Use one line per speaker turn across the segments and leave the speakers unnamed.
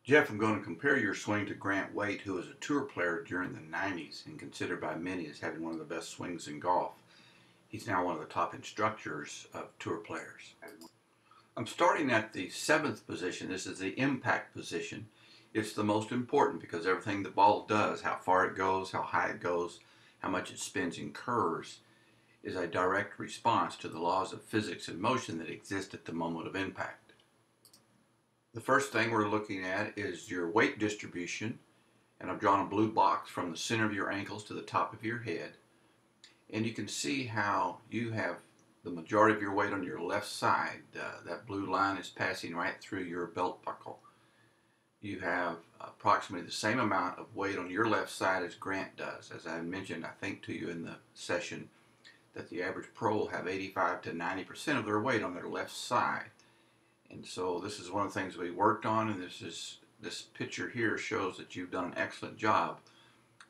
Jeff, I'm going to compare your swing to Grant Waite, who was a tour player during the 90s and considered by many as having one of the best swings in golf. He's now one of the top instructors of tour players. I'm starting at the seventh position. This is the impact position. It's the most important because everything the ball does, how far it goes, how high it goes, how much it spins and curves, is a direct response to the laws of physics and motion that exist at the moment of impact. The first thing we're looking at is your weight distribution, and I've drawn a blue box from the center of your ankles to the top of your head, and you can see how you have the majority of your weight on your left side. That blue line is passing right through your belt buckle. You have approximately the same amount of weight on your left side as Grant does. As I mentioned, I think to you in the session, that the average pro will have 85 to 90% of their weight on their left side. And so this is one of the things we worked on, and this picture here shows that you've done an excellent job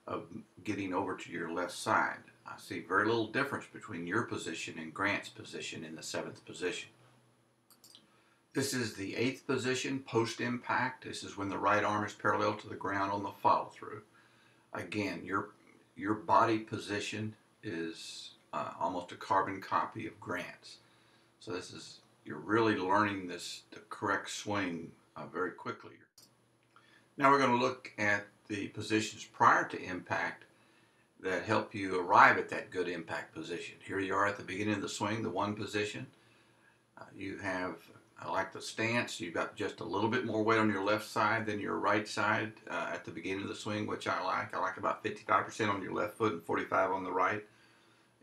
of getting over to your left side. I see very little difference between your position and Grant's position in the seventh position. This is the eighth position, post-impact. This is when the right arm is parallel to the ground on the follow-through. Again, your body position is almost a carbon copy of Grant's. So you're really learning the correct swing very quickly. Now we're going to look at the positions prior to impact that help you arrive at that good impact position. Here you are at the beginning of the swing, the one position. You have, I like the stance, you've got just a little bit more weight on your left side than your right side at the beginning of the swing, which I like. I like about 55% on your left foot and 45 on the right.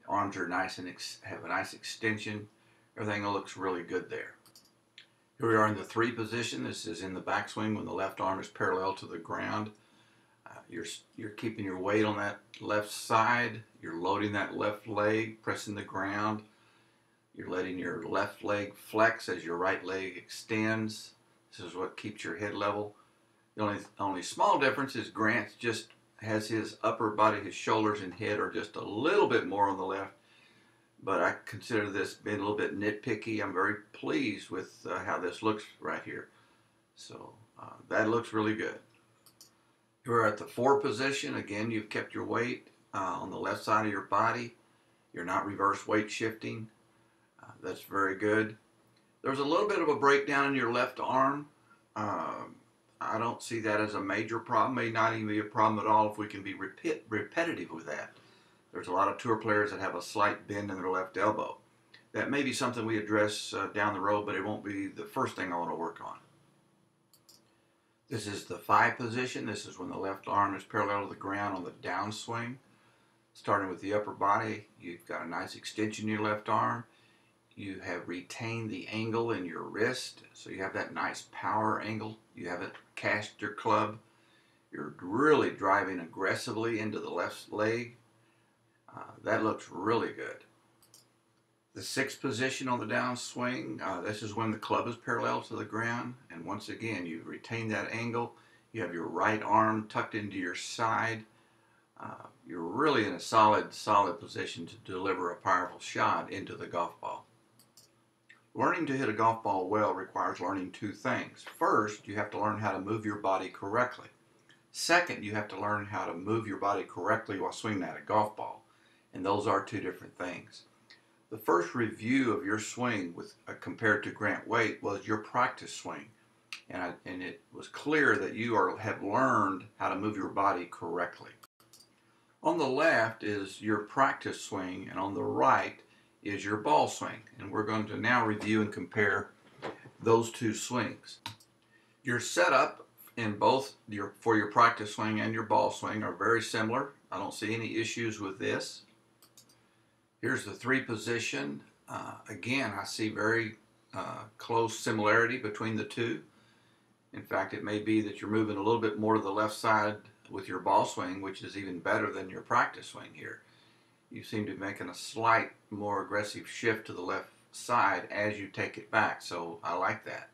Arms are nice and have a nice extension. Everything looks really good there. Here we are in the three position. This is in the backswing when the left arm is parallel to the ground. You're keeping your weight on that left side. You're loading that left leg, pressing the ground. You're letting your left leg flex as your right leg extends. This is what keeps your head level. The only small difference is Grant just has his upper body, his shoulders and head are just a little bit more on the left. But I consider this being a little bit nitpicky. I'm very pleased with how this looks right here. So that looks really good. You're at the four position. Again, you've kept your weight on the left side of your body. You're not reverse weight shifting. That's very good. There's a little bit of a breakdown in your left arm. I don't see that as a major problem. May not even be a problem at all if we can be repetitive with that. There's a lot of tour players that have a slight bend in their left elbow. That may be something we address down the road, but it won't be the first thing I want to work on. This is the five position. This is when the left arm is parallel to the ground on the downswing. Starting with the upper body, you've got a nice extension in your left arm. You have retained the angle in your wrist, so you have that nice power angle. You haven't cast your club. You're really driving aggressively into the left leg. That looks really good. The sixth position on the downswing, this is when the club is parallel to the ground, and once again you retain that angle. You have your right arm tucked into your side. You're really in a solid position to deliver a powerful shot into the golf ball. Learning to hit a golf ball well requires learning two things. First, you have to learn how to move your body correctly. Second, you have to learn how to move your body correctly while swinging at a golf ball. And those are two different things. The first review of your swing compared to Grant Waite was your practice swing. And it was clear that you have learned how to move your body correctly. On the left is your practice swing, and on the right is your ball swing. And we're going to now review and compare those two swings. Your setup in both for your practice swing and your ball swing are very similar. I don't see any issues with this. Here's the three position. Again, I see very close similarity between the two. In fact, it may be that you're moving a little bit more to the left side with your ball swing, which is even better than your practice swing here. You seem to be making a slight more aggressive shift to the left side as you take it back, so I like that.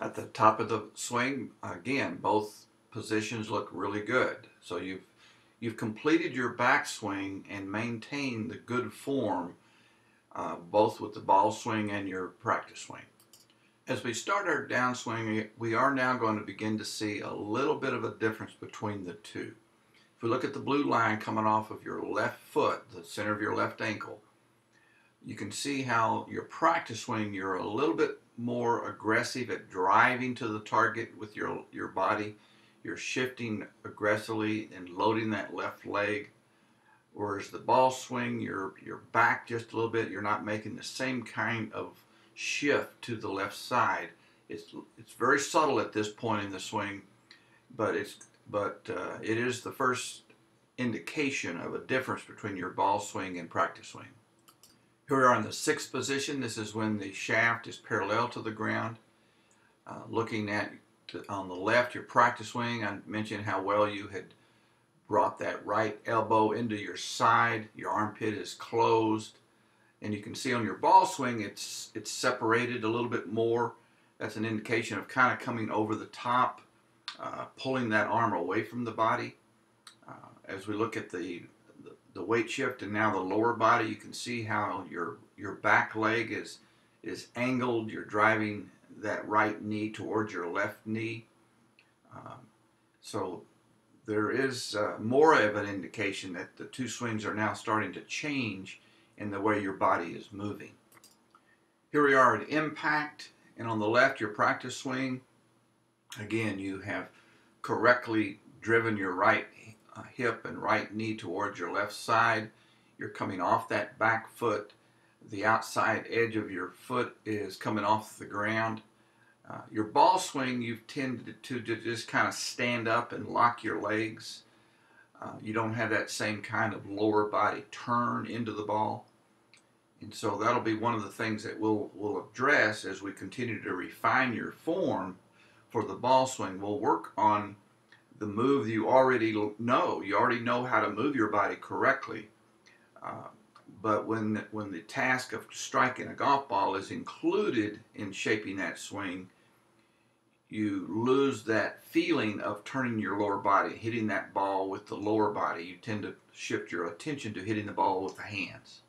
At the top of the swing, again, both positions look really good. So you've completed your backswing and maintained the good form both with the ball swing and your practice swing. As we start our downswing, we are now going to begin to see a little bit of a difference between the two. If we look at the blue line coming off of your left foot, the center of your left ankle, you can see how your practice swing, you're a little bit more aggressive at driving to the target with your body. You're shifting aggressively and loading that left leg. Whereas the ball swing, you're back just a little bit. You're not making the same kind of shift to the left side. It's very subtle at this point in the swing, but it is the first indication of a difference between your ball swing and practice swing. Here we are in the sixth position. This is when the shaft is parallel to the ground. Looking at on the left, your practice swing, I mentioned how well you had brought that right elbow into your side. Your armpit is closed. And you can see on your ball swing, it's separated a little bit more. That's an indication of kind of coming over the top, pulling that arm away from the body. As we look at the weight shift and now the lower body, you can see how your back leg is angled. You're driving that right knee towards your left knee. So there is more of an indication that the two swings are now starting to change in the way your body is moving. Here we are at impact, and on the left, your practice swing. Again, you have correctly driven your right hip and right knee towards your left side. You're coming off that back foot. The outside edge of your foot is coming off the ground. Your ball swing, you've tended to just kind of stand up and lock your legs. You don't have that same kind of lower body turn into the ball. And so that'll be one of the things that we'll address as we continue to refine your form for the ball swing. We'll work on the move you already know. You already know how to move your body correctly. But when the task of striking a golf ball is included in shaping that swing, you lose that feeling of turning your lower body, hitting that ball with the lower body. You tend to shift your attention to hitting the ball with the hands.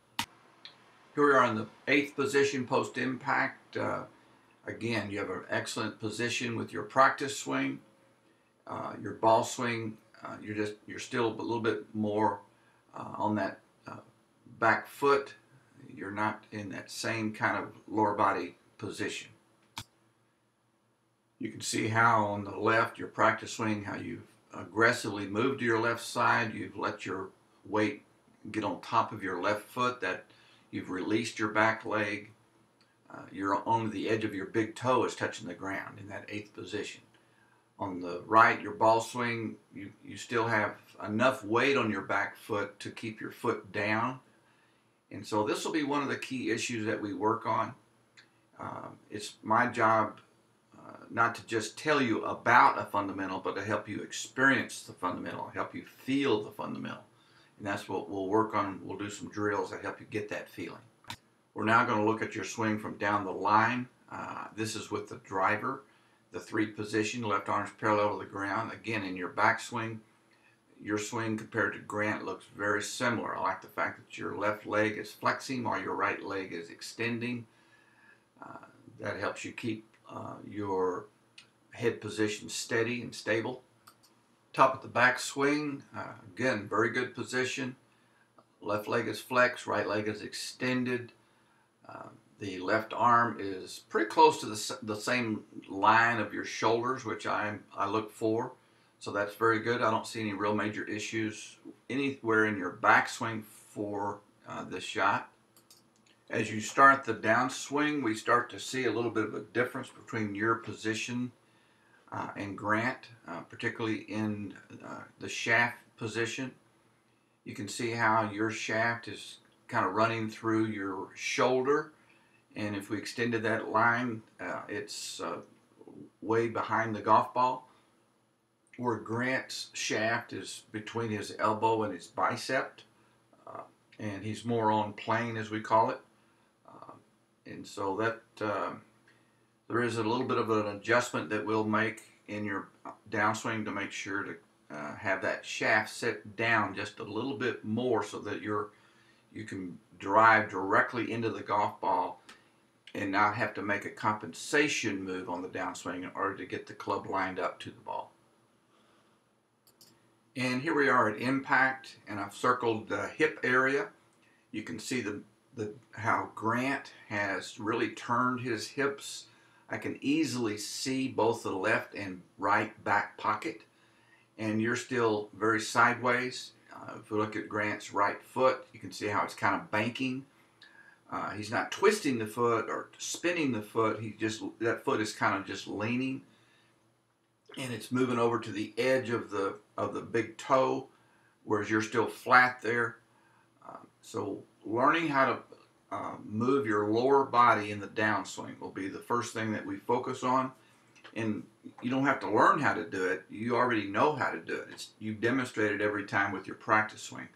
Here we are in the eighth position post-impact. Again, you have an excellent position with your practice swing. Your ball swing, you're still a little bit more on that back foot. You're not in that same kind of lower body position. You can see how on the left, your practice swing, how you've aggressively moved to your left side. You've let your weight get on top of your left foot. That you've released your back leg. You're on the edge of your big toe is touching the ground in that eighth position. On the right, your ball swing, you still have enough weight on your back foot to keep your foot down. And so this will be one of the key issues that we work on. It's my job not to just tell you about a fundamental, but to help you experience the fundamental, help you feel the fundamental. And that's what we'll work on. We'll do some drills that help you get that feeling. We're now going to look at your swing from down the line. This is with the driver, the three position, left arm's parallel to the ground. Again, in your backswing, your swing compared to Grant looks very similar. I like the fact that your left leg is flexing while your right leg is extending. That helps you keep your head position steady and stable. Top of the back swing, again, very good position. Left leg is flexed, right leg is extended. The left arm is pretty close to the same line of your shoulders, which I look for. So that's very good. I don't see any real major issues anywhere in your backswing for this shot. As you start the downswing, we start to see a little bit of a difference between your position and Grant, particularly in the shaft position. You can see how your shaft is kind of running through your shoulder, and if we extended that line, it's way behind the golf ball, where Grant's shaft is between his elbow and his bicep, and he's more on plane, as we call it. And so that there is a little bit of an adjustment that we'll make in your downswing to make sure to have that shaft sit down just a little bit more so that you can drive directly into the golf ball and now have to make a compensation move on the downswing in order to get the club lined up to the ball. And here we are at impact, and I've circled the hip area. You can see how Grant has really turned his hips. I can easily see both the left and right back pocket, and you're still very sideways. If you look at Grant's right foot, you can see how it's kind of banking. He's not twisting the foot or spinning the foot. That foot is kind of just leaning, and it's moving over to the edge of the big toe, whereas you're still flat there. So learning how to move your lower body in the downswing will be the first thing that we focus on. And you don't have to learn how to do it. You already know how to do it. You've demonstrated every time with your practice swing.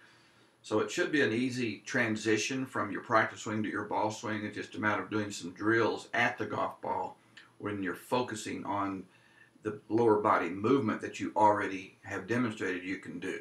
So it should be an easy transition from your practice swing to your ball swing. It's just a matter of doing some drills at the golf ball when you're focusing on the lower body movement that you already have demonstrated you can do.